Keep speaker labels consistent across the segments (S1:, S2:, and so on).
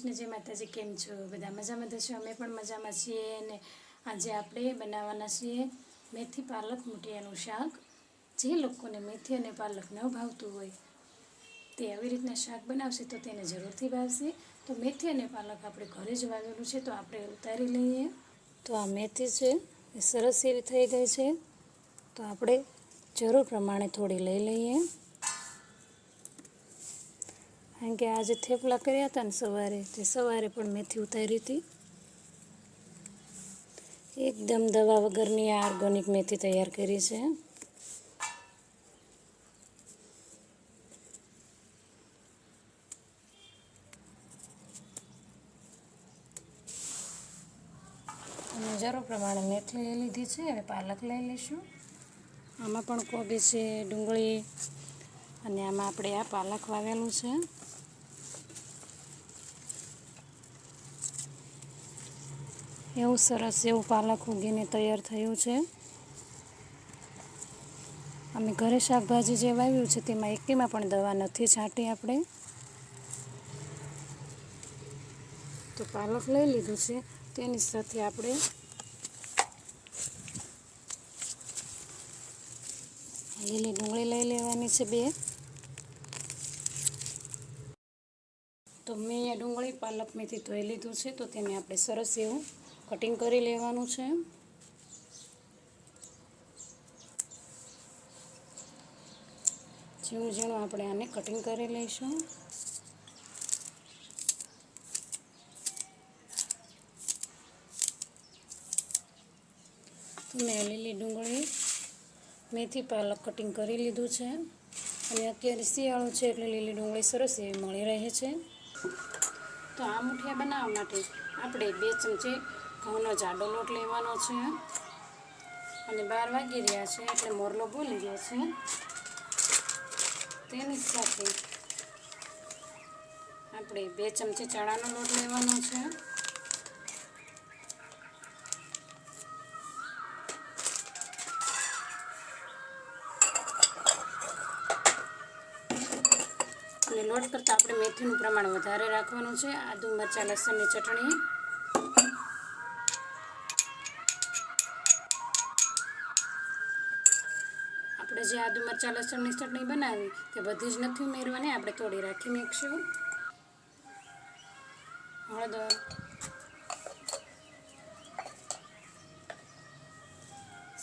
S1: કૃષ્ણ, જય માતાજી. કેમ છો બધા? મજામાં થશો? અમે પણ મજામાં છીએ. અને આજે આપણે બનાવવાના છીએ મેથી પાલક મૂઠિયાનું શાક. જે લોકોને મેથી અને પાલક ન ભાવતું હોય તે આવી રીતના શાક બનાવશે તો તેને જરૂરથી ભાવશે. તો મેથી અને પાલક આપણે ઘરે જ વાવેલું છે, તો આપણે ઉતારી લઈએ. તો આ મેથી છે એ સરસ એવી થઈ ગઈ છે, તો આપણે જરૂર પ્રમાણે થોડી લઈ લઈએ. કારણ કે આજે થેપલા કર્યા હતા ને સવારે પણ મેથી ઉતારી હતી. એકદમ દવા વગરની આ ઓર્ગેનિક મેથી તૈયાર કરી છે. અને જરૂર પ્રમાણે મેથી લઈ લીધી છે. હવે પાલક લઈ લઈશું. આમાં પણ કોબી છે, ડુંગળી, અને આમાં આપણે આ પાલક વાવેલું છે. એવું સરસ એવું પાલક ઉગીને તૈયાર થયું છે. અમે ઘરે શાકભાજી જે વાવ્યું છે તેમાં એકેમાં પણ દવા નથી છાંટી આપણે. તો પાલક લઈ લીધું છે, તેની સાથે આપણે લીલી ડુંગળી લઈ લેવાની છે 2. તો મેં અહીંયા ડુંગળી, પાલક, મેથી ધોઈ લીધું છે, તો તેને આપણે સરસ એવું કટિંગ કરી લેવાનું છે. ઝીણું ઝીણું આપણે આને કટિંગ કરી લઈશું. તો મેં લીલી ડુંગળી, મેથી, પાલક કટિંગ કરી લીધું છે. અને અત્યારે શિયાળો છે એટલે લીલી ડુંગળી સરસ એવી મળી રહે છે. તો આ મૂઠિયા બનાવવા માટે આપણે 2 ચમચી ઘઉંનો જાડો લોટ લેવાનો છે. અને 12 વાગી રહ્યા છે એટલે મોરલો બોલી ગયો છે. તેની સાથે આપણે 2 ચમચી ચણાનો લોટ લેવાનો છે. અને લોટ કરતાં આપણે મેથીનું પ્રમાણ વધારે રાખવાનું છે. આદુ, મરચાં, લસણની ચટણી, આપણે જે આદુ, મરચાં, લસણની ચટણી બનાવી તે બધી જ નથી ઉમેરવાની, આપણે થોડી રાખી મૂકીશું. હળદર,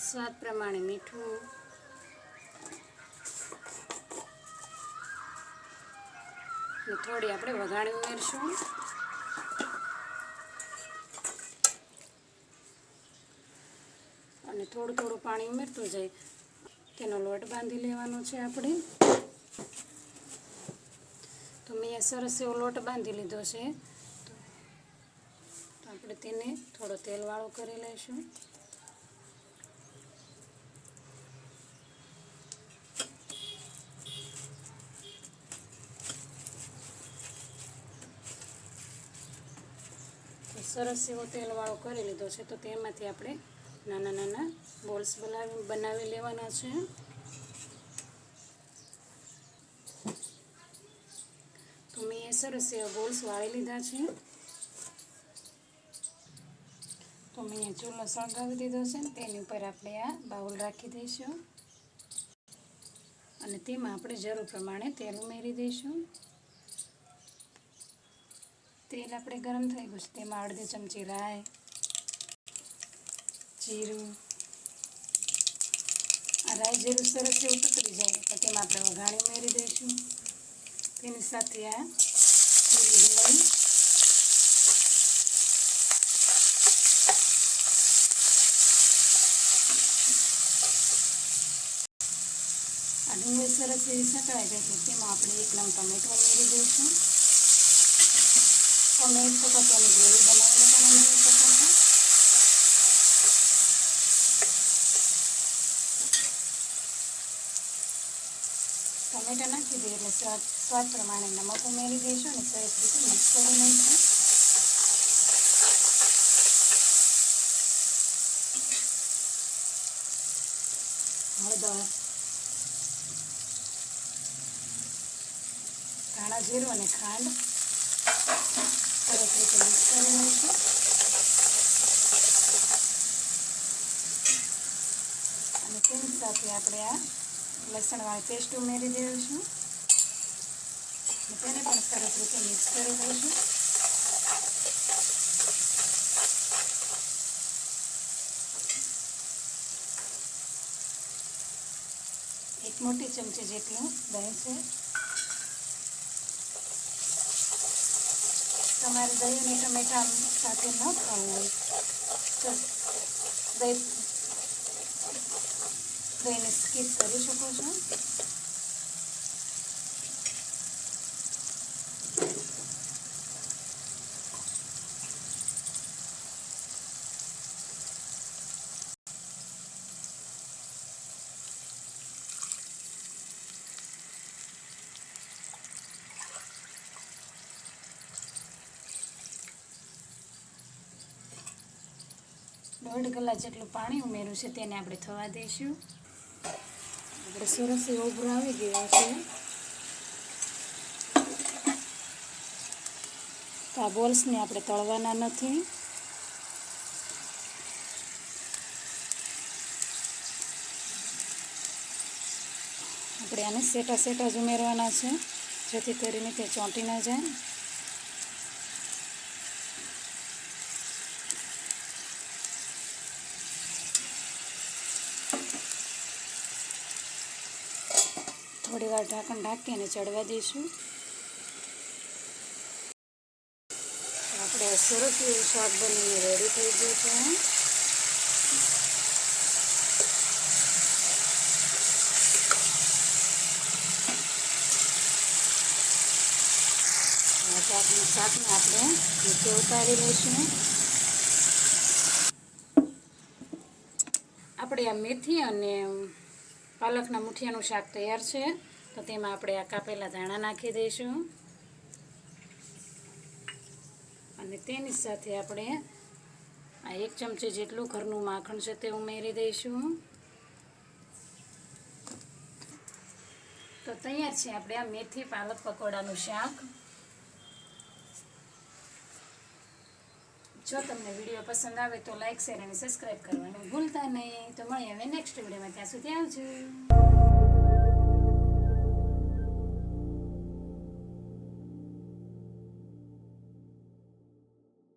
S1: સ્વાદ પ્રમાણે મીઠું, અને થોડી આપણે વઘાણી ઉમેરશું. અને થોડું થોડું પાણી ઉમેરતું જાય તેનો લોટ બાંધી લેવાનો છે આપણે. તો મેં સરસ એવો લોટ બાંધી લીધો છે. તો આપણે તેને થોડો તેલવાળો કરી લઈશું. તો સરસ એવો તેલવાળો કરી લીધો છે. તો તેમાંથી આપણે નાના નાના બોલ્સ બનાવી લેવાના છે. તો મેં સરસ એવા બોલ્સ વાળી લીધા છે. તો મેં ચૂલો સળગાવી દીધો છે ને તેની ઉપર આપણે આ બાઉલ રાખી દઈશું. અને તેમાં આપણે જરૂર પ્રમાણે તેલ ઉમેરી દઈશું. તેલ આપણે ગરમ થઈ ગયું છે, તેમાં અડધી ચમચી રાઈ, જીરું, આ રાઈ જીરું સરસ એવું તતરી જાય તો તેમાં આપણે વઘાણી ઉમેરી દઈશું. તેની સાથે આ લીલી ડુંગળી, આ ડુંગળી સરસ એવી સકળાઈ જાય તો તેમાં આપણે 1 નંગ ટમેટું ઉમેરી દઈશું. તમે એક વખત તેની ગ્રેવી બનાવીને પણ ઉમેરી શકો છો. ટમેટા નાખી દઈએ એટલે સ્વાદ પ્રમાણે નમક ઉમેરી દઈશું અને સરસ રીતે મિક્સ કરી લઈશું. હળદર, ધાણા જીરું અને ખાંડ સરસ રીતે મિક્સ કરી લઈશું. અને તેની સાથે આપણે આ લસણવાળી પેસ્ટ ઉમેરી દઈશું. તેને પણ સરસ રીતે મિક્સ કરી દઈશું. એક મોટી ચમચી જેટલું દહીં છે. તમારે દહીં અને ટમેટા સાથે ન ખાવું હોય તો દહીંને સ્કીપ કરી શકો છો. દોઢ ગ્લાસ જેટલું પાણી ઉમેર્યું છે, તેને આપણે થવા દઈશું. આપણે સરસ એવો ઉભરો આવી ગયો છે. તો આ બોલ્સને આપણે તળવાના નથી. આપણે આને સેટા સેટા જ ઉમેરવાના છે, જેથી કરીને તે ચોંટી ન જાય. થોડી વાર ઢાંકણ ઢાંકીને ચડવા દઈશું. આપણે સરસ એવું શાક બનીને રેડી થઈ ગયું છે. શાકને આપણે નીચે ઉતારી લઈશું. આપણે આ મેથી અને પાલકના મુઠિયાનું શાક તૈયાર છે. તો તેમાં આપણે આ કાપેલા ધાણા નાખી દઈશું. અને તેની સાથે આપણે આ 1 ચમચી જેટલું ઘરનું માખણ છે તે ઉમેરી દઈશું. તો તૈયાર છે આપણે આ મેથી પાલક પકોડાનું શાક. જો તમને વિડીયો પસંદ આવે તો લાઈક, શેર અને સબસ્ક્રાઈબ કરવાનું ભૂલતા નહીં. તો મળીએ હવે નેક્સ્ટ વિડીયોમાં. ત્યાં સુધી આવજો.